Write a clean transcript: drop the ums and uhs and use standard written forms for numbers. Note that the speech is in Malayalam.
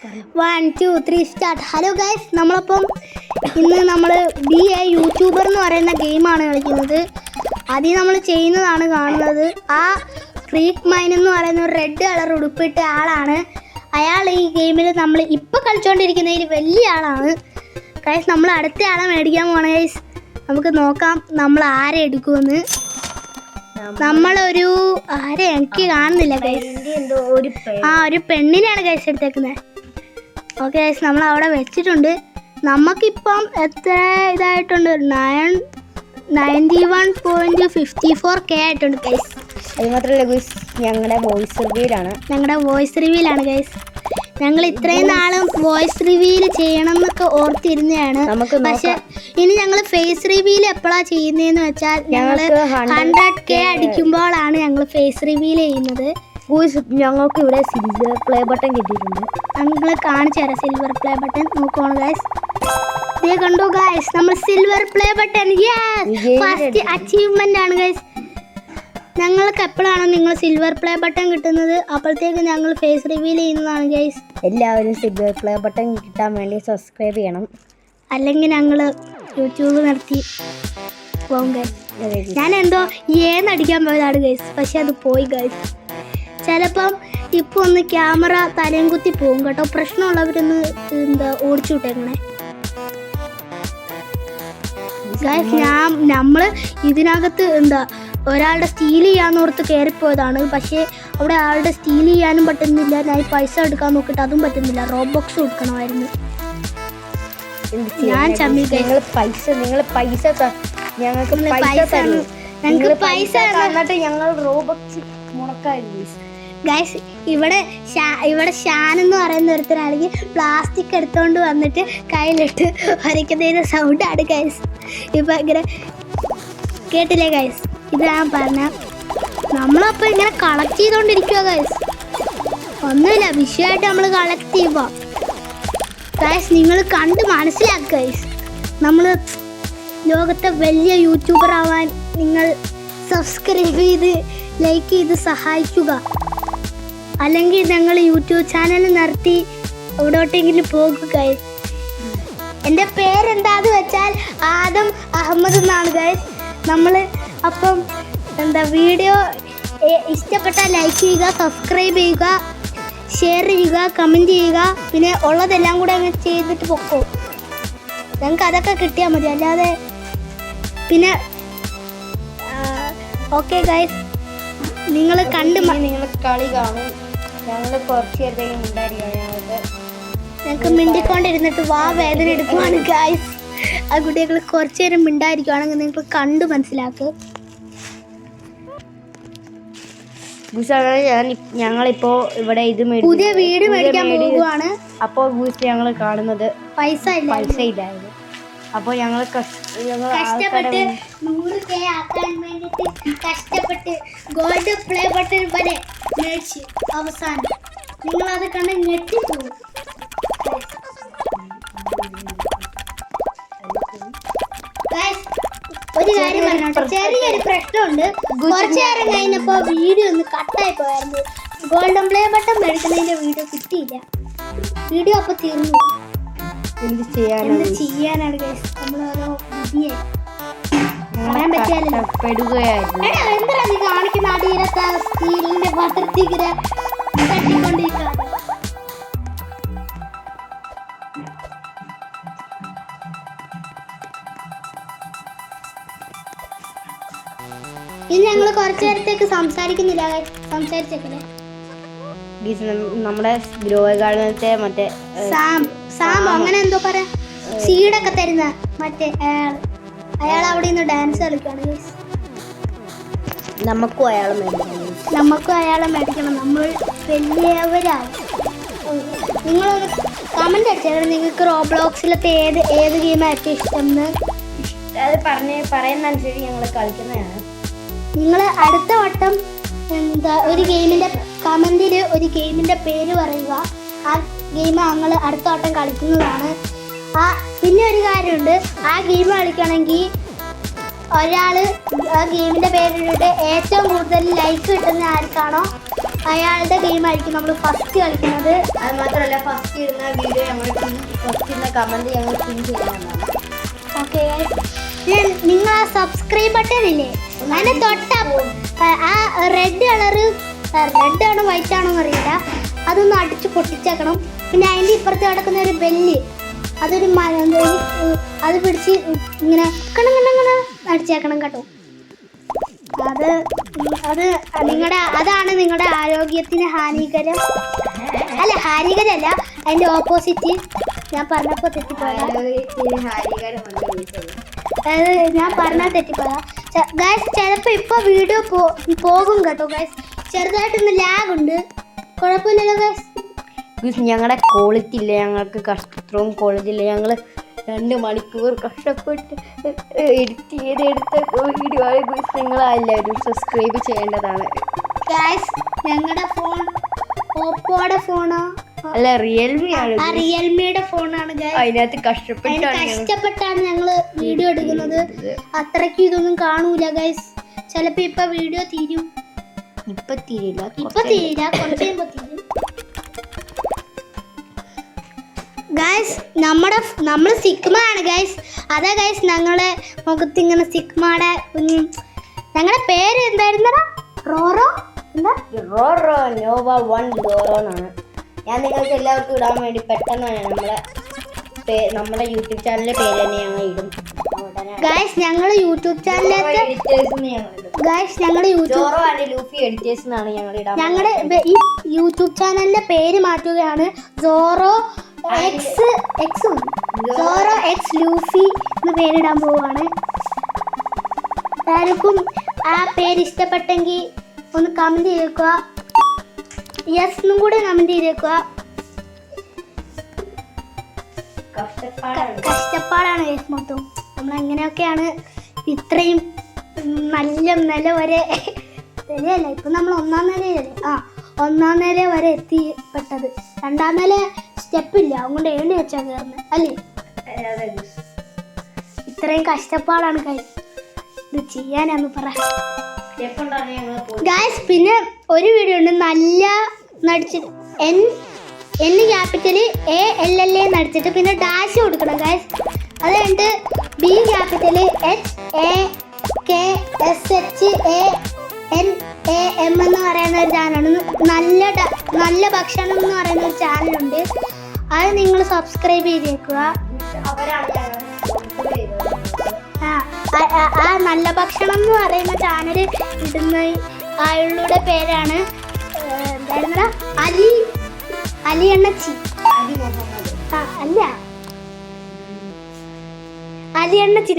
1 2 3 സ്റ്റാർട്ട്. ഹലോ ഗൈസ്, നമ്മളപ്പം ഇന്ന് നമ്മൾ യൂട്യൂബർ എന്ന് പറയുന്ന ഗെയിമാണ് കളിക്കുന്നത്. അതിൽ നമ്മൾ ചെയ്യുന്നതാണ് കാണുന്നത്. ആ ക്രീക്ക് മൈൻ എന്ന് പറയുന്ന ഒരു റെഡ് കളർ ഉടുപ്പിട്ട ആളാണ്. അയാൾ ഈ ഗെയിമിൽ നമ്മൾ ഇപ്പോൾ കളിച്ചുകൊണ്ടിരിക്കുന്നതിൽ വലിയ ആളാണ്. ഗൈസ്, നമ്മൾ അടുത്ത ആളെ മേടിക്കാൻ പോകണം. ഗൈസ്, നമുക്ക് നോക്കാം നമ്മൾ ആരെ എടുക്കുമെന്ന്. നമ്മളൊരു ആരെ എനിക്ക് കാണുന്നില്ല ഗൈസ്. ഒരു പെണ്ണിനെയാണ് ഗൈസ് എടുത്തേക്കുന്നത്. ഓക്കെ ഗൈസ്, നമ്മൾ അവിടെ വെച്ചിട്ടുണ്ട്. നമുക്കിപ്പം എത്ര ഇതായിട്ടുണ്ട്? 91.54K ആയിട്ടുണ്ട് ഗൈസ്. അത് മാത്രമല്ല ഗൈസ്, ഞങ്ങളുടെ വോയിസ് റിവീലാണ് ഗൈസ്. ഞങ്ങൾ ഇത്രയും നാളും വോയിസ് റിവീൽ ചെയ്യണം എന്നൊക്കെ ഓർത്തിരുന്നതാണ്. പക്ഷെ ഇനി ഞങ്ങൾ ഫേസ് റിവീൽ എപ്പോഴാണ് ചെയ്യുന്നതെന്ന് വെച്ചാൽ ഞങ്ങൾ 100K അടിക്കുമ്പോഴാണ് ഞങ്ങൾ ഫേസ് റിവീൽ ചെയ്യുന്നത്. ഞങ്ങൾക്ക് ഇവിടെ സിൽവർ പ്ലേ ബട്ടൺ കിട്ടിയിട്ടുണ്ട്. ഞങ്ങൾ കാണിച്ചു തരാം സിൽവർ പ്ലേ ബട്ടൺ. നോക്കണം ഗൈസ്, ഇത് കണ്ടു ഗൈസ്, നമ്മൾ silver play button first achievement ആണ് ഗൈസ്. ഞങ്ങൾക്ക് എപ്പോഴാണോ നിങ്ങൾ സിൽവർ പ്ലേ ബട്ടൺ കിട്ടുന്നത് അപ്പോഴത്തേക്ക് ഞങ്ങൾ ഫേസ് റിവീൽ ചെയ്യുന്നതാണ് ഗൈസ്. എല്ലാവരും സിൽവർ പ്ലേ ബട്ടൺ കിട്ടാൻ വേണ്ടി സബ്സ്ക്രൈബ് ചെയ്യണം, അല്ലെങ്കിൽ ഞങ്ങൾ യൂട്യൂബ് നിർത്തി പോകും ഗൈസ്. ഞാൻ എന്തോ ഏന്നടിക്കാൻ പോയതാണ് ഗൈസ്, പക്ഷെ അത് പോയി ഗൈസ്. ചിലപ്പം ഇപ്പോൾ ഒന്ന് ക്യാമറ തലയും കുത്തി പോകും കേട്ടോ. പ്രശ്നമുള്ളവരൊന്ന് ഓടിച്ചു വിട്ടേക്കണേ ഗൈസ്. നമ്മൾ ഇതിനകത്ത് ഒരാളുടെ സ്റ്റീൽ ചെയ്യാന്നോർത്ത് കയറിപ്പോയതാണ്. പക്ഷേ അവിടെ ആളുടെ സ്റ്റീൽ ചെയ്യാനും പറ്റുന്നില്ല. ഞാൻ പൈസ എടുക്കാൻ നോക്കിയിട്ട് അതും പറ്റുന്നില്ല. റോബോക്സ് കൊടുക്കണമായിരുന്നു. ഞാൻ ഞങ്ങൾക്ക് പൈസ തന്നിട്ട് ഞങ്ങൾ റോബോക്സ് മുടക്കായിരുന്നു ഗൈസ്. ഇവിടെ ഷാൻ എന്ന് പറയുന്ന ഒരുത്തരാണെങ്കിൽ പ്ലാസ്റ്റിക് എടുത്തോണ്ട് വന്നിട്ട് കയ്യിലിട്ട് വരയ്ക്കുന്നതിന് സൗണ്ടാണ് ഗൈസ്. ഇപ്പം ഇങ്ങനെ കേട്ടില്ലേ ഗൈസ്? ഇത് ഞാൻ പറഞ്ഞ നമ്മളപ്പോൾ ഇങ്ങനെ കളക്ട് ചെയ്തുകൊണ്ടിരിക്കുക ഗൈസ്. ഒന്നുമില്ല, വിഷയമായിട്ട് നമ്മൾ കളക്ട് ചെയ്യുമ്പോൾ ഗൈസ് നിങ്ങൾ കണ്ട് മനസ്സിലാക്കുക ഗൈസ്. നമ്മൾ ലോകത്തെ വലിയ യൂട്യൂബർ ആവാൻ നിങ്ങൾ സബ്സ്ക്രൈബ് ചെയ്ത് ലൈക്ക് ചെയ്ത് സഹായിക്കുക. അല്ലെങ്കിൽ ഞങ്ങൾ യൂട്യൂബ് ചാനൽ നടത്തി എവിടോട്ടെങ്കിലും പോകുക ഗൈസ്. എൻ്റെ പേരെന്താന്ന് വെച്ചാൽ ആദം അഹമ്മദ് എന്നാണ് ഗൈസ്. നമ്മൾ അപ്പം വീഡിയോ ഇഷ്ടപ്പെട്ടാൽ ലൈക്ക് ചെയ്യുക, സബ്സ്ക്രൈബ് ചെയ്യുക, ഷെയർ ചെയ്യുക, കമൻറ്റ് ചെയ്യുക. പിന്നെ ഉള്ളതെല്ലാം കൂടെ അങ്ങ് ചെയ്തിട്ട് പൊക്കോ. ഞങ്ങൾക്ക് അതൊക്കെ കിട്ടിയാൽ മതി, അല്ലാതെ പിന്നെ ഓക്കെ ഗൈസ്, നിങ്ങൾ കണ്ട് നിങ്ങൾ കളി കാണും. ഞങ്ങൾ കുറച്ച് നേരത്തേക്ക് ഉണ്ടായിരിക്കും. ഞങ്ങൾക്ക് മിണ്ടിക്കൊണ്ടിരുന്നിട്ട് വേദന എടുക്കുവാണ് ഗൈസ്. ആ കുട്ടികൾ കുറച്ച് നേരം മിണ്ടായിരിക്കുവാണെങ്കിൽ നിങ്ങൾ കണ്ട് മനസ്സിലാക്കുക. ഞങ്ങളിപ്പോ ഇവിടെ പുതിയ വീട് മേടിക്കാൻ പോകുവാണ്. അപ്പോൾ ഞങ്ങൾ കാണുന്നത് പൈസ ഇല്ലായിരുന്നു. അപ്പോൾ ഞങ്ങൾ കഷ്ടപ്പെട്ട് 100K ആക്കാൻ വേണ്ടിയിട്ട് കഷ്ടപ്പെട്ട് ഗോൾഡ് പ്ലേ ബട്ടൺ വരെ മേടിച്ച് അവസാനം നിങ്ങളത് കണ്ട് ഞെട്ടിപ്പോകും. ഒരു കാര്യം പറഞ്ഞോട്ടെ, ചെറിയൊരു പ്രശ്നമുണ്ട്. കുറച്ചു നേരം കഴിഞ്ഞപ്പോൾ വീഡിയോ ഒന്ന് കട്ടായി പോയായിരുന്നു. ഗോൾഡൻ പ്ലേ ബട്ടൺ മേടിക്കുന്നതിന്റെ വീഡിയോ കിട്ടിയില്ല. വീഡിയോ അപ്പൊ തീർന്നു. എന്ത് ചെയ്യാനാണ് ഗൈസ്, നമ്മളോരോ ബുദ്ധിയെ പറയാൻ പറ്റിയാലോ. എന്താ നീ കാണിക്കുന്ന അടിയിലത്തെ സ്റ്റീലിന്റെ പാത്രത്തിങ്ങനെ തട്ടിക്കൊണ്ടിരിക്കാതെ. ഇനി ഞങ്ങൾ കുറച്ചു നേരത്തേക്ക് സംസാരിക്കുന്നില്ല. സംസാരിച്ചേക്കല്ലേ നമ്മുടെ ഗൃഹകാലത്തെ മറ്റേ സാം അങ്ങനെ എന്തോ പറയാ, സീഡൊക്കെ തരുന്ന മറ്റേ അയാൾ അവിടെ നിന്ന് ഡാൻസ് കളിക്കുകയാണ്. നമുക്കും അയാളെ മേടിക്കണം. നമ്മൾ വലിയവരാണ്. നിങ്ങളൊന്ന് കമന്റ് അടിച്ചാൽ നിങ്ങൾക്ക് റോബ്ലോക്സിലത്തെ ഏത് ഗെയിമാണ് ഏറ്റവും ഇഷ്ടം എന്ന്. അത് പറയുന്നതനുസരിച്ച് ഞങ്ങൾ കളിക്കുന്നതാണ്. നിങ്ങൾ അടുത്ത വട്ടം ഒരു ഗെയിമിന്റെ കമന്റിൽ ഒരു ഗെയിമിന്റെ പേര് പറയുക. ആ ഗെയിം ഞങ്ങൾ അടുത്ത വട്ടം കളിക്കുന്നതാണ്. പിന്നെ ഒരു കാര്യമുണ്ട്, ആ ഗെയിം കളിക്കണമെങ്കിൽ ഒരാൾ ആ ഗെയിമിന്റെ പേരിട്ട് ഏറ്റവും കൂടുതൽ ലൈക്ക് കിട്ടുന്ന ആർക്കാണോ അയാളുടെ ഗെയിം ആയിരിക്കും നമ്മൾ ഫസ്റ്റ് കളിക്കുന്നത്. അത് മാത്രമല്ല ഫസ്റ്റ് ഇടുന്ന വീഡിയോ ഞങ്ങൾ ഫസ്റ്റ് ഇടുന്ന കമന്റ് ഞങ്ങൾ പിൻ ചെയ്യുന്നതാണ്. ഓക്കെ, നിങ്ങൾ ആ സബ്സ്ക്രൈബ് ബട്ടൺ ഇല്ലേ അതിനെ തൊട്ടാ ആ റെഡ് ആണ് വൈറ്റ് ആണോ എന്നറിയില്ല, അതൊന്ന് അടിച്ച് പൊട്ടിച്ചേക്കണം. പിന്നെ അതിൻ്റെ ഇപ്പുറത്ത് കിടക്കുന്ന ഒരു ബെല്ല്, അതൊരു അത് പിടിച്ച് ഇങ്ങനെ കണങ്ങനെ അടിച്ചേക്കണം കേട്ടോ. അതാണ് നിങ്ങളുടെ ആരോഗ്യത്തിന് ഹാനികരം. അല്ല, ഹാനികരമല്ല, അതിൻ്റെ ഓപ്പോസിറ്റ്. ഞാൻ പറഞ്ഞപ്പോൾ തെറ്റിപ്പോയാ, ഞാൻ പറഞ്ഞാൽ തെറ്റിപ്പോയാ ഗൈസ്. ചിലപ്പോൾ ഇപ്പോൾ വീഡിയോ പോകും കേട്ടോ ഗൈസ്. ചെറുതായിട്ടൊന്ന് ലാഗ് ഉണ്ട്, കുഴപ്പമില്ലല്ലോ ഗൈസ്. ഞങ്ങളുടെ ക്വാളിറ്റി ഇല്ല, ഞങ്ങൾക്ക് അത്രയും ക്വാളിറ്റി ഇല്ല. ഞങ്ങൾ 2 മണിക്കൂർ കഷ്ടപ്പെട്ട് എഡിറ്റ് ചെയ്തെടുത്ത വീഡിയോ ആയ നിങ്ങളെല്ലാവരും സബ്സ്ക്രൈബ് ചെയ്യേണ്ടതാണ് ഗൈസ്. ഞങ്ങളുടെ ഫോൺ ഓപ്പോയുടെ ഫോണോ അല്ല, റിയൽമി ആണ്. റിയൽമിയുടെ ഫോണാണ് ഗൈസ്. അതിനകത്ത് കഷ്ടപ്പെട്ടാണ് ഞങ്ങൾ വീഡിയോ എടുക്കുന്നത്. അത്രയ്ക്ക് ഇതൊന്നും കാണൂല ഗൈസ്. ചിലപ്പോ ഇപ്പൊ വീഡിയോ തീരും. ഇപ്പൊ തീരില്ല, കുറച്ച് കഴിയുമ്പോ തീരും ഗൈസ്. നമ്മൾ സിഗ്മ ആണ് ഗൈസ്. അതാ ഗൈസ് ഞങ്ങളെ മുഖത്ത് ഇങ്ങനെ സിഗ്മയുടെ ഞങ്ങളുടെ പേര് എന്തായിരുന്നടാ? റോറോ നോവ 1 ലോറോ എന്നാണ്. ഞാൻ നിങ്ങൾക്ക് എല്ലാവർക്കും ഇടാൻ വേണ്ടി പെട്ടെന്നാണ് നമ്മുടെ യൂട്യൂബ് ചാനലിന്റെ പേര് തന്നെ ഞങ്ങൾ ഇടും ഗൈസ്. ഞങ്ങളുടെ യൂട്യൂബ് ചാനലിലേക്ക് ഞങ്ങളുടെ ഈ യൂട്യൂബ് ചാനലിന്റെ പേര് മാറ്റുകയാണ്. സോറോ എക്സ് ലൂഫി എന്ന് പേരിടാൻ പോവാണ്. ആർക്കും ആ പേര് ഇഷ്ടപ്പെട്ടെങ്കിൽ ഒന്ന് കമന്റ് ചെയ്തേക്കുക. യെസ് എന്നും കൂടെ കമന്റ് ചെയ്തേക്കുക. കഷ്ടപ്പാടാണ് ഗൈസ് മൊത്തം. നമ്മൾ എങ്ങനെയൊക്കെയാണ് ഇത്രയും നല്ല നില വരെ, നിലയല്ല ഇപ്പൊ നമ്മൾ 1ാം നിലയല്ലേ, 1ാം നില വരെ എത്തിപ്പെട്ടത്. 2ാം നില സ്റ്റെപ്പില്ല, അതുകൊണ്ട് എണ്ണി വെച്ചാ കയറുന്നത് അല്ലേ? ഇത്രയും കഷ്ടപ്പാടാണ് ഗൈസ്. ഇത് ചെയ്യാനാന്ന് പറ ഗൈസ്. പിന്നെ ഒരു വീഡിയോ ഉണ്ട്, നല്ല നടിച്ചിട്ട് എൻ ക്യാപിറ്റല് ALLA നടിച്ചിട്ട് പിന്നെ ഡാഷ് കൊടുക്കണം ഗൈസ്. അത് കഴിഞ്ഞിട്ട് B ക്യാപിറ്റല് HAKSHANAM എന്ന് പറയുന്ന ഒരു ചാനലാണ്. നല്ല ഭക്ഷണം എന്ന് പറയുന്ന ഒരു ചാനലുണ്ട്, അത് നിങ്ങൾ സബ്സ്ക്രൈബ് ചെയ്തേക്കുക. ആ നല്ല ഭക്ഷണം എന്ന് പറയുന്ന ചാനൽ ഇടുന്ന ആളുടെ പേരാണ് എന്തായിരുന്നടാ? അലി എണ്ണച്ചി. അല്ല, അലി എണ്ണച്ചി.